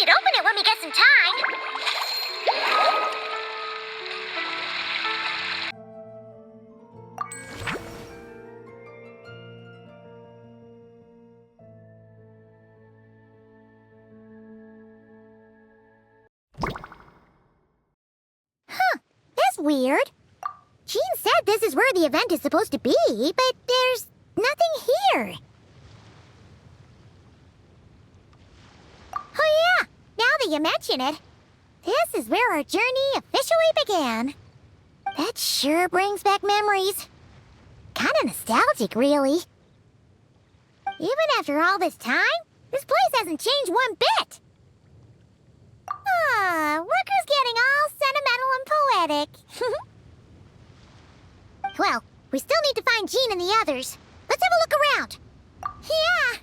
should open it when we get some time. Huh, that's weird. Jean said this is where the event is supposed to be, but there's nothing here. Oh yeah, now that you mention it, this is where our journey officially began. That sure brings back memories. Kinda nostalgic, really. Even after all this time, this place hasn't changed one bit. Rooker's getting all sentimental and poetic. Well, we still need to find Jean and the others. Let's have a look around. Yeah.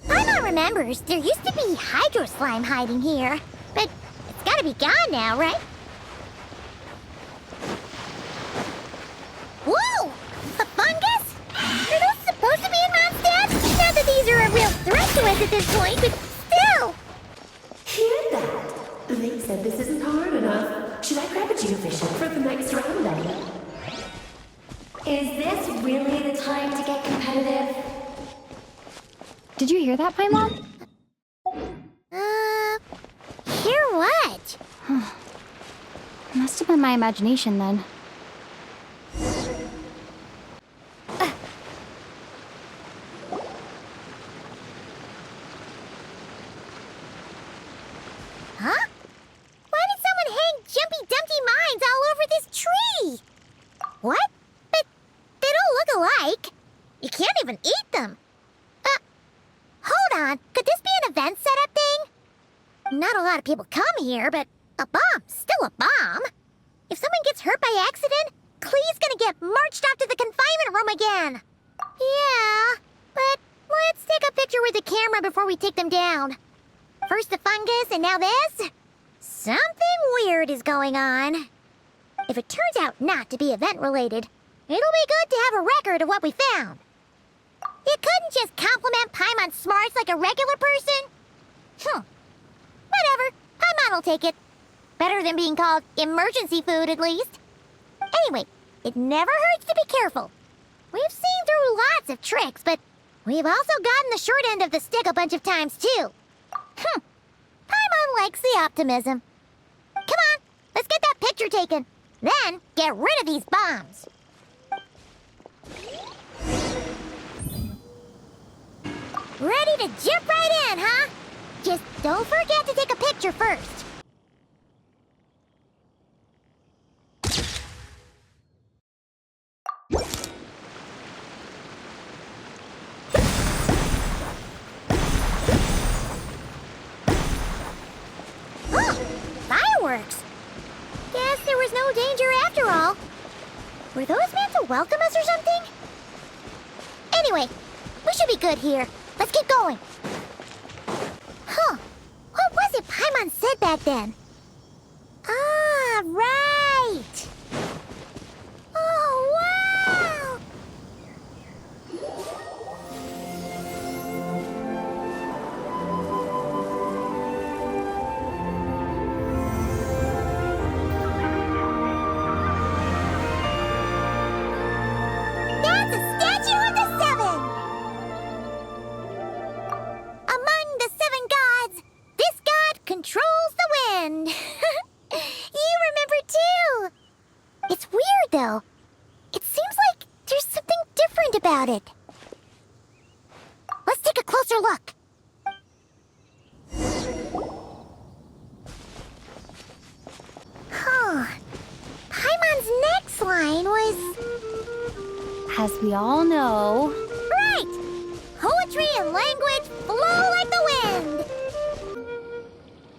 Paimon remembers there used to be hydro slime hiding here, but it's gotta be gone now, right? Whoa! A fungus? Are those supposed to be in Mondstadt? Not that these are a real threat to us at this point, but still! Hear that? They said this isn't hard enough. Should I grab a geofish for the next round then? Is this really the time to get competitive? Did you hear that, Paimon? Hear what? Must have been my imagination then. Huh? Why did someone hang Jumpy Dumpty mines all over this tree? What? But they don't look alike. You can't even eat them. Hold on. Could this be an event setup thing? Not a lot of people come here, but a bomb's still a bomb. If someone gets hurt by accident, Clee's gonna get marched off to the confinement room again. Yeah, but let's take a picture with the camera before we take them down. First the fungus, and now this? Something weird is going on. If it turns out not to be event-related, it'll be good to have a record of what we found. You couldn't just compliment Paimon's smarts like a regular person? Whatever. Paimon will take it. Better than being called emergency food, at least. Anyway, it never hurts to be careful. We've seen through lots of tricks, but we've also gotten the short end of the stick a bunch of times, too. Paimon likes the optimism. Come on, let's get that picture taken. Then, get rid of these bombs. Ready to jump right in, huh? Just don't forget to take a picture first. Oh, fireworks. Guess there was no danger after all. Were those meant to welcome us or something? Anyway, we should be good here. Let's keep going. Huh. What was it Paimon said back then? Ah, right. Oh, wow. That's a statue of the Seven. Among the seven gods, this god controls the wind. You remember too. It's weird though. It seems like there's something different about it. Let's take a closer look. Huh. Paimon's next line was... As we all know... Right! Poetry and language flow like the wind!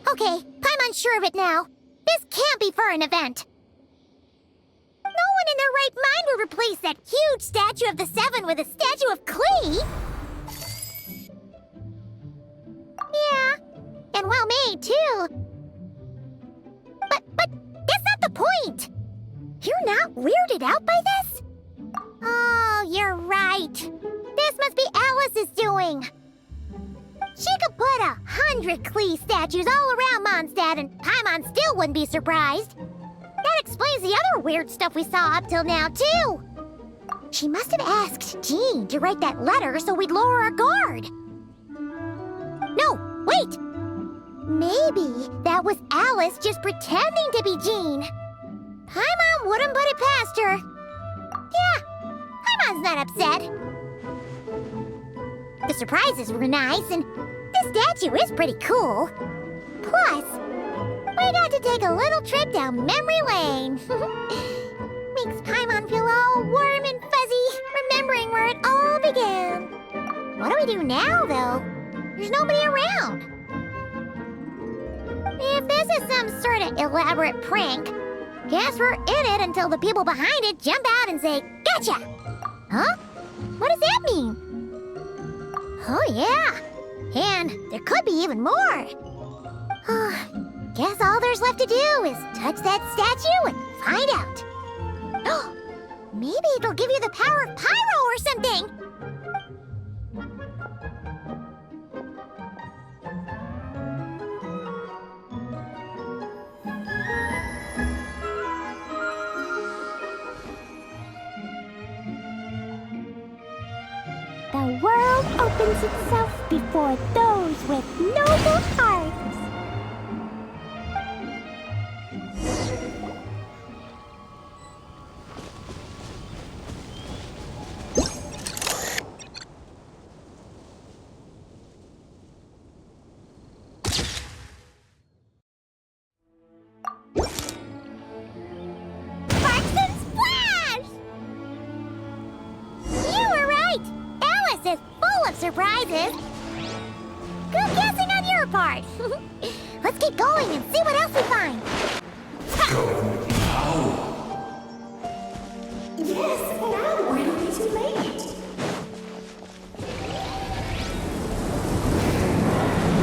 Okay, Paimon's sure of it now. This can't be for an event. No one in their right mind would replace that huge statue of the Seven with a statue of Klee. Yeah, and well made, too. point. You're not weirded out by this? Oh, you're right. This must be Alice's doing. She could put 100 Klee statues all around Mondstadt and Paimon still wouldn't be surprised. That explains the other weird stuff we saw up till now, too. She must have asked Jean to write that letter so we'd lower our guard. No, wait! Maybe that was Alice just pretending to be Jean. Paimon wouldn't put it past her. Yeah, Paimon's not upset. The surprises were nice, and this statue is pretty cool. Plus, we got to take a little trip down memory lane. Makes Paimon feel all warm and fuzzy, remembering where it all began. What do we do now, though? There's nobody around. If this is some sort of elaborate prank, guess we're in it until the people behind it jump out and say, "Gotcha!" Huh? What does that mean? Oh, yeah. And there could be even more. Guess all there's left to do is touch that statue and find out. Maybe it'll give you the power of pyro or something. The world opens itself before those with noble hearts. Surprises. Good guessing on your part. Let's keep going and see what else we find. Yes, now it'll be too late.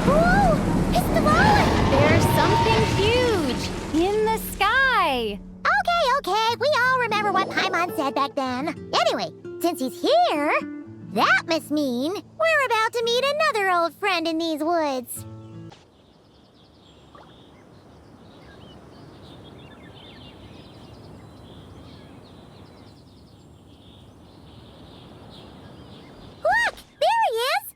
Whoa! It's the roller! There's something huge in the sky. Okay. We all remember what Paimon said back then. Anyway, since he's here, that must mean we're about to meet another old friend in these woods. Look! There he is!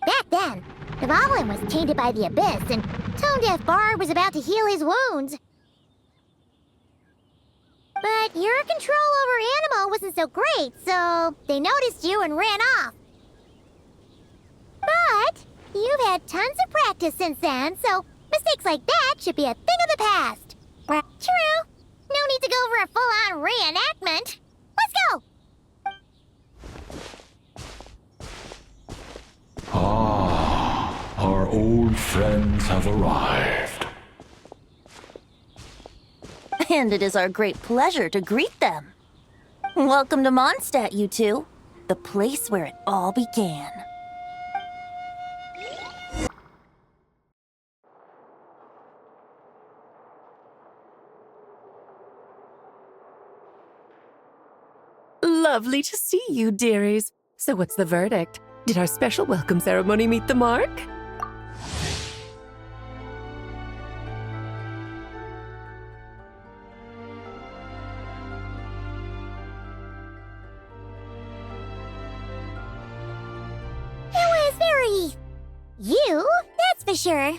Back then, Dvalin was tainted by the Abyss, and Tone-Deaf Bard was about to heal his wounds. But your control over Animo wasn't so great, so they noticed you and ran off. But you've had tons of practice since then, so mistakes like that should be a thing of the past. True. No need to go for a full-on reenactment. Let's go! Ah, our old friends have arrived. And it is our great pleasure to greet them. Welcome to Mondstadt, you two. The place where it all began. Lovely to see you, dearies. So what's the verdict? Did our special welcome ceremony meet the mark? You, that's for sure.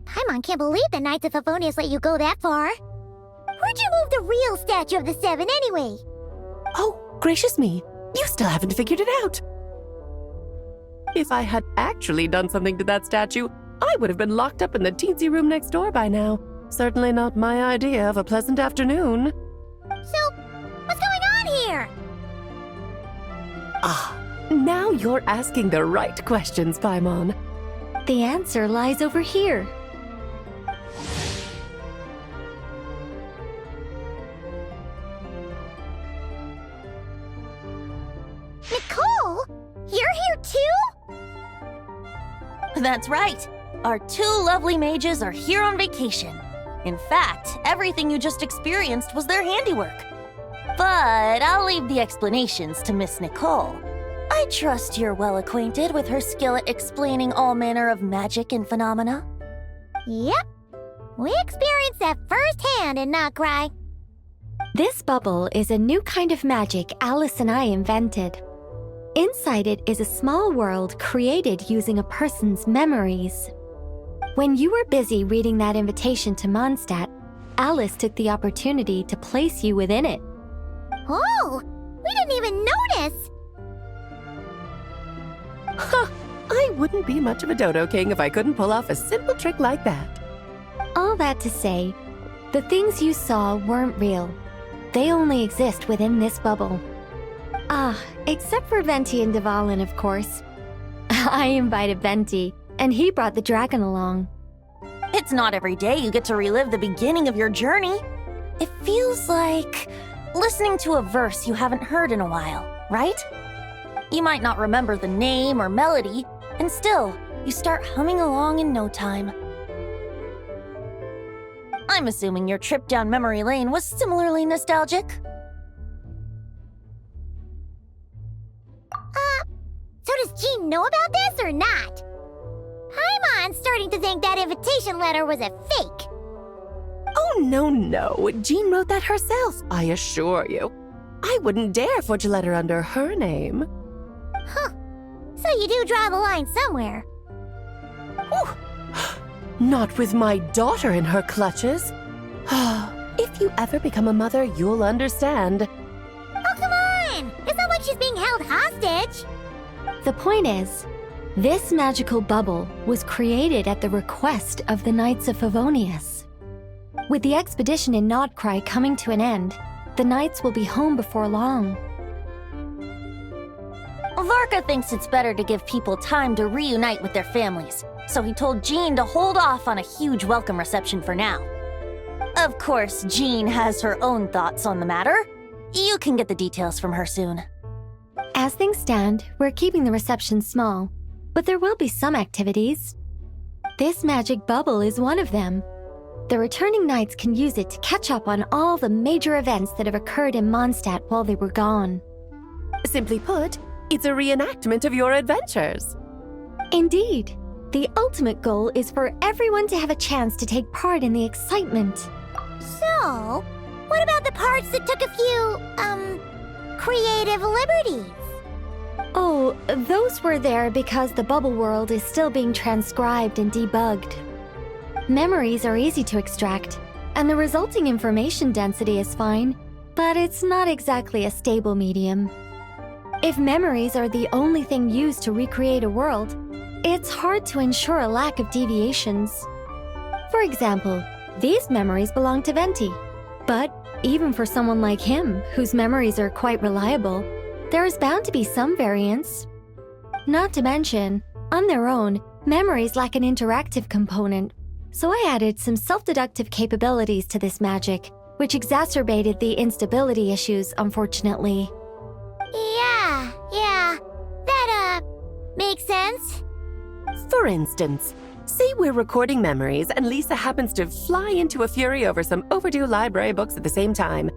Paimon can't believe the Knights of Favonius let you go that far. Where'd you move the real statue of the Seven anyway? Oh, gracious me. You still haven't figured it out. If I had actually done something to that statue, I would have been locked up in the teensy room next door by now. Certainly not my idea of a pleasant afternoon. So, what's going on here? Ah, now you're asking the right questions, Paimon. The answer lies over here. Nicole? You're here too? That's right. Our two lovely mages are here on vacation. In fact, everything you just experienced was their handiwork. But I'll leave the explanations to Miss Nicole. I trust you're well acquainted with her skill at explaining all manner of magic and phenomena. Yep. We experienced that firsthand in Not Cry. This bubble is a new kind of magic Alice and I invented. Inside it is a small world created using a person's memories. When you were busy reading that invitation to Mondstadt, Alice took the opportunity to place you within it. Oh, we didn't even notice. Huh, I wouldn't be much of a Dodo King if I couldn't pull off a simple trick like that. All that to say, the things you saw weren't real. They only exist within this bubble. Ah, except for Venti and Dvalin, of course. I invited Venti, and he brought the dragon along. It's not every day you get to relive the beginning of your journey. It feels like listening to a verse you haven't heard in a while, right? You might not remember the name or melody, and still, you start humming along in no time. I'm assuming your trip down memory lane was similarly nostalgic. So does Jean know about this or not? Paimon's starting to think that invitation letter was a fake. Oh, no. Jean wrote that herself, I assure you. I wouldn't dare forge a letter under her name. Huh. So you do draw the line somewhere. Not with my daughter in her clutches. If you ever become a mother, you'll understand. Oh, come on! It's not like she's being held hostage. The point is, this magical bubble was created at the request of the Knights of Favonius. With the expedition in Nodcry coming to an end, the Knights will be home before long. Varka thinks it's better to give people time to reunite with their families, so he told Jean to hold off on a huge welcome reception for now. Of course, Jean has her own thoughts on the matter. You can get the details from her soon. As things stand, we're keeping the reception small, but there will be some activities. This magic bubble is one of them. The returning knights can use it to catch up on all the major events that have occurred in Mondstadt while they were gone. Simply put, it's a reenactment of your adventures. Indeed. The ultimate goal is for everyone to have a chance to take part in the excitement. So, what about the parts that took a few, creative liberties? Oh, those were there because the bubble world is still being transcribed and debugged. Memories are easy to extract, and the resulting information density is fine, but it's not exactly a stable medium. If memories are the only thing used to recreate a world, it's hard to ensure a lack of deviations. For example, these memories belong to Venti, but even for someone like him, whose memories are quite reliable, there is bound to be some variance. Not to mention, on their own, memories lack an interactive component, so I added some self-deductive capabilities to this magic, which exacerbated the instability issues, unfortunately. Yeah, that, makes sense. For instance, say we're recording memories and Lisa happens to fly into a fury over some overdue library books at the same time.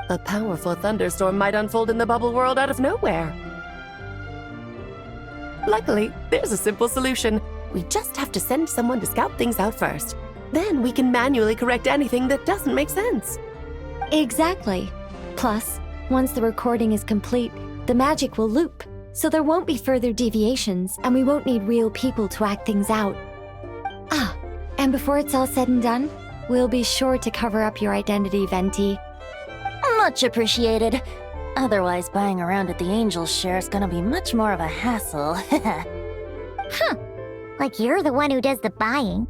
A powerful thunderstorm might unfold in the bubble world out of nowhere. Luckily, there's a simple solution. We just have to send someone to scout things out first. Then we can manually correct anything that doesn't make sense. Exactly. Plus, once the recording is complete, the magic will loop, so there won't be further deviations, and we won't need real people to act things out. Ah, and before it's all said and done, we'll be sure to cover up your identity, Venti. Much appreciated. Otherwise, buying around at the Angels share is gonna be much more of a hassle. Like you're the one who does the buying.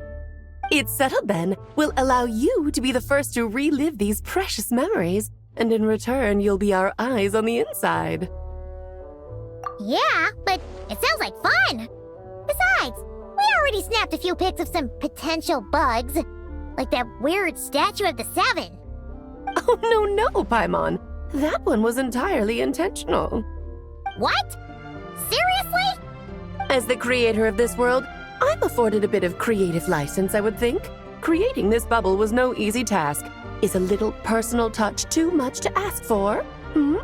It's settled then. We'll allow you to be the first to relive these precious memories, and in return, you'll be our eyes on the inside. Yeah, but it sounds like fun. Besides, we already snapped a few pics of some potential bugs, like that weird statue of the Seven. Oh, no, Paimon. That one was entirely intentional. What? Seriously? As the creator of this world, I'm afforded a bit of creative license, I would think. creating this bubble was no easy task. Is a little personal touch too much to ask for? Hmm?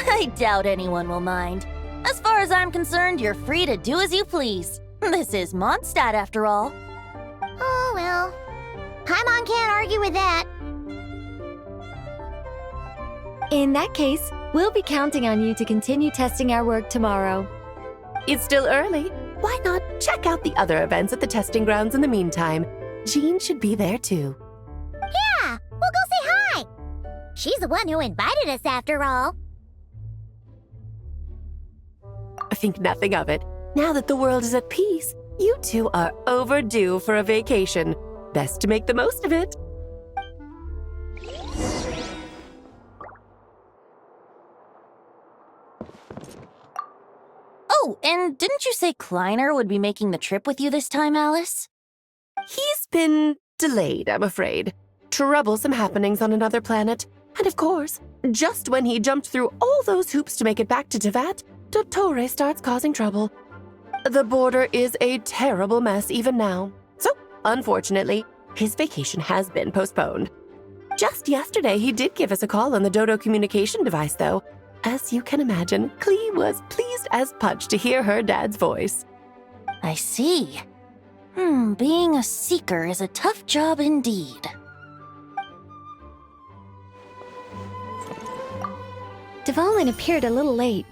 I doubt anyone will mind. As far as I'm concerned, you're free to do as you please. This is Mondstadt, after all. Oh, well. Paimon can't argue with that. In that case, we'll be counting on you to continue testing our work tomorrow. It's still early. Why not check out the other events at the testing grounds in the meantime? Jean should be there too. Yeah, we'll go say hi. She's the one who invited us, after all. Think nothing of it. Now that the world is at peace, you two are overdue for a vacation. Best to make the most of it. Oh, and didn't you say Kleiner would be making the trip with you this time, Alice? He's been delayed, I'm afraid. Troublesome happenings on another planet. And of course, just when he jumped through all those hoops to make it back to Tevat, Dottore starts causing trouble. The border is a terrible mess even now. So, unfortunately, his vacation has been postponed. Just yesterday, he did give us a call on the Dodo communication device, though. As you can imagine, Klee was pleased as punch to hear her dad's voice. I see. Being a seeker is a tough job indeed. Dvalin appeared a little late,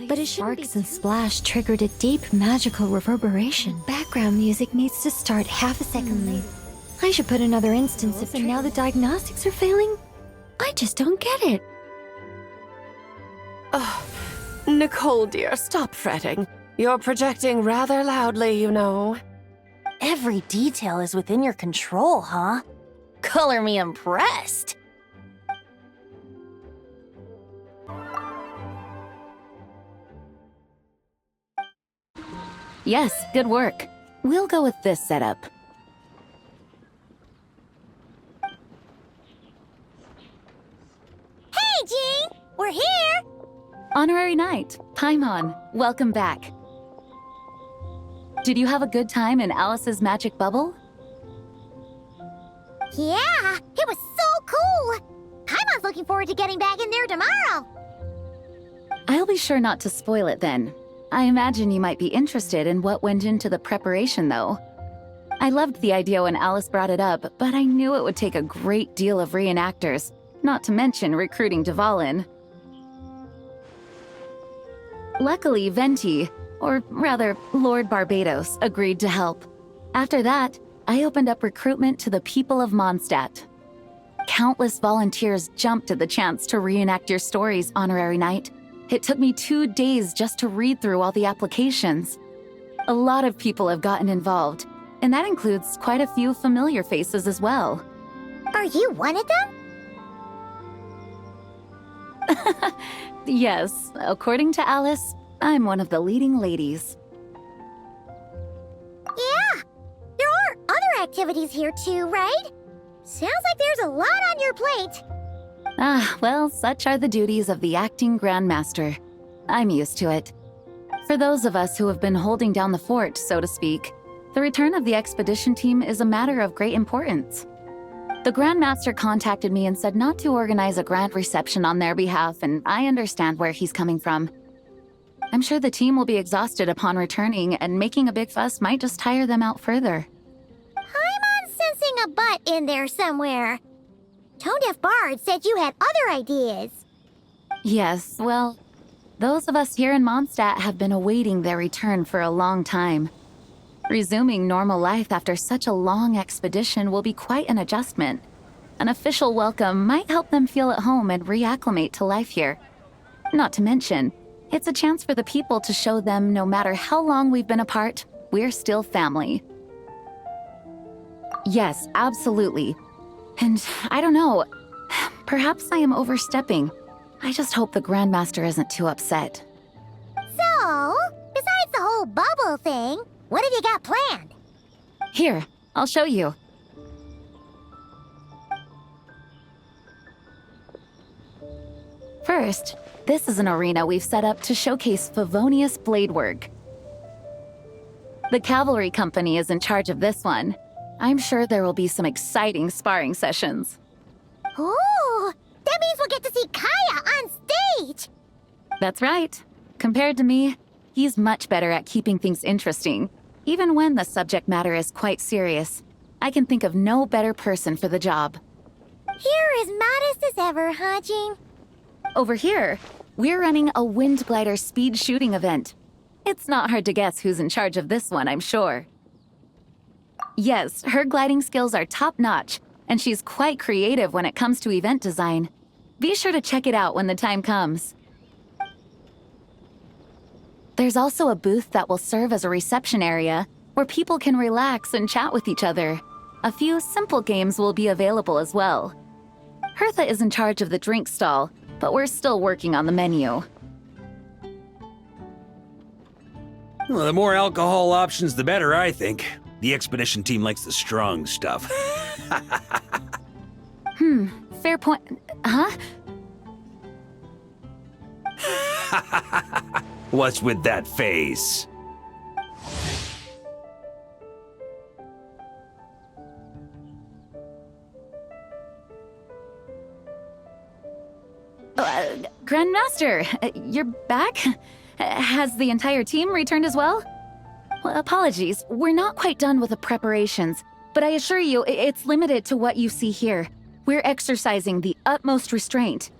but his sparks and splash triggered a deep magical reverberation. Background music needs to start half a second late. I should put another instance of and now the diagnostics are failing? I just don't get it. Oh, Nicole, dear, stop fretting. You're projecting rather loudly, you know. Every detail is within your control, huh? Color me impressed. Yes, good work. We'll go with this setup. Hey, Jean! We're here! Honorary Knight, Paimon, welcome back. Did you have a good time in Alice's magic bubble? Yeah, it was so cool! Paimon's looking forward to getting back in there tomorrow! I'll be sure not to spoil it then. I imagine you might be interested in what went into the preparation, though. I loved the idea when Alice brought it up, but I knew it would take a great deal of reenactors, not to mention recruiting Dvalin. Luckily, Venti, or rather, Lord Barbados, agreed to help. After that, I opened up recruitment to the people of Mondstadt. Countless volunteers jumped at the chance to reenact your stories, Honorary Knight. It took me 2 days just to read through all the applications. A lot of people have gotten involved, and that includes quite a few familiar faces as well. Are you one of them? Yes, according to Alice, I'm one of the leading ladies. Yeah, there are other activities here too, right? Sounds like there's a lot on your plate. Ah, well, such are the duties of the acting Grandmaster. I'm used to it. For those of us who have been holding down the fort, so to speak, the return of the expedition team is a matter of great importance. The Grandmaster contacted me and said not to organize a grand reception on their behalf, and I understand where he's coming from. I'm sure the team will be exhausted upon returning, and making a big fuss might just tire them out further. I'm sensing a butt in there somewhere. Tone-deaf Bard said you had other ideas. Yes, well, those of us here in Mondstadt have been awaiting their return for a long time. Resuming normal life after such a long expedition will be quite an adjustment. An official welcome might help them feel at home and reacclimate to life here. Not to mention, it's a chance for the people to show them no matter how long we've been apart, we're still family. Yes, absolutely. And I don't know, perhaps I am overstepping. I just hope the Grandmaster isn't too upset. So, besides the whole bubble thing, what have you got planned? Here, I'll show you. First, this is an arena we've set up to showcase Favonius blade work. The cavalry company is in charge of this one. I'm sure there will be some exciting sparring sessions. Ooh, that means we'll get to see Kaya on stage! That's right. Compared to me, he's much better at keeping things interesting, even when the subject matter is quite serious. I can think of no better person for the job. You're as modest as ever, huh, Jean? Over here, we're running a wind glider speed shooting event. It's not hard to guess who's in charge of this one, I'm sure. Yes, her gliding skills are top-notch, and she's quite creative when it comes to event design. Be sure to check it out when the time comes. There's also a booth that will serve as a reception area where people can relax and chat with each other. A few simple games will be available as well. Hertha is in charge of the drink stall, but we're still working on the menu. Well, the more alcohol options, the better, I think. The expedition team likes the strong stuff. Fair point. Huh? What's with that face? Grandmaster, you're back? Has the entire team returned as well? Well, apologies, we're not quite done with the preparations, but I assure you, it's limited to what you see here. We're exercising the utmost restraint.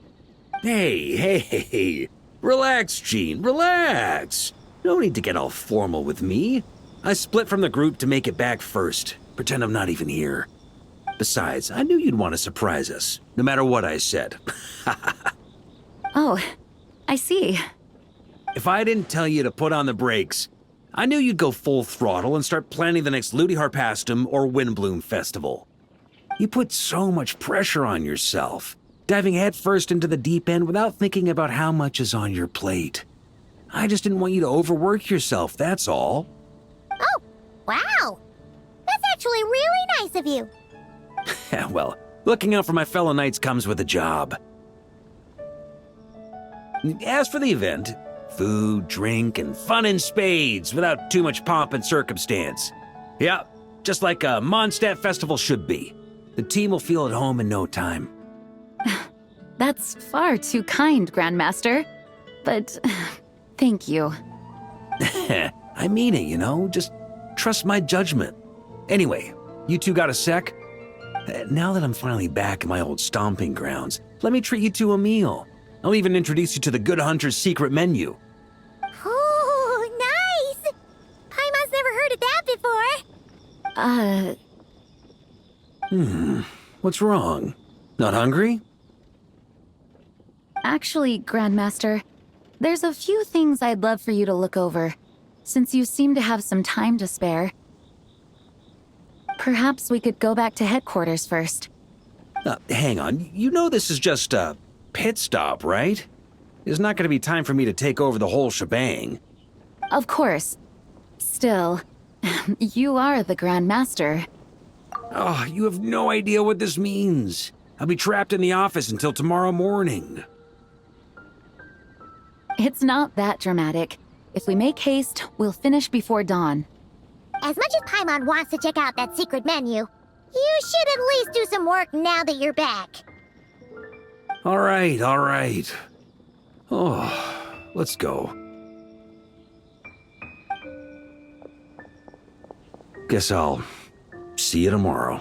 Hey. Relax, Jean, relax. No need to get all formal with me. I split from the group to make it back first. Pretend I'm not even here. Besides, I knew you'd want to surprise us, no matter what I said. Oh, I see. If I didn't tell you to put on the brakes, I knew you'd go full throttle and start planning the next Ludi Harpastum or Windbloom Festival. You put so much pressure on yourself, diving headfirst into the deep end without thinking about how much is on your plate. I just didn't want you to overwork yourself, that's all. Oh, wow! That's actually really nice of you. Well, looking out for my fellow knights comes with a job. As for the event, food, drink, and fun in spades without too much pomp and circumstance. Yeah, just like a Mondstadt festival should be. The team will feel at home in no time. That's far too kind, Grandmaster. But thank you. I mean it, you know? Just trust my judgment. Anyway, you two got a sec? Now that I'm finally back in my old stomping grounds, let me treat you to a meal. I'll even introduce you to the Good Hunter's secret menu. Ooh, nice! Paimon's never heard of that before. What's wrong? Not hungry? Actually, Grandmaster, there's a few things I'd love for you to look over, since you seem to have some time to spare. Perhaps we could go back to headquarters first. Hang on, you know this is just a pit stop, right? There's not going to be time for me to take over the whole shebang. Of course. Still, you are the Grandmaster. Oh, you have no idea what this means. I'll be trapped in the office until tomorrow morning. It's not that dramatic. If we make haste, we'll finish before dawn. As much as Paimon wants to check out that secret menu, you should at least do some work now that you're back. All right. Oh, let's go. Guess I'll see you tomorrow.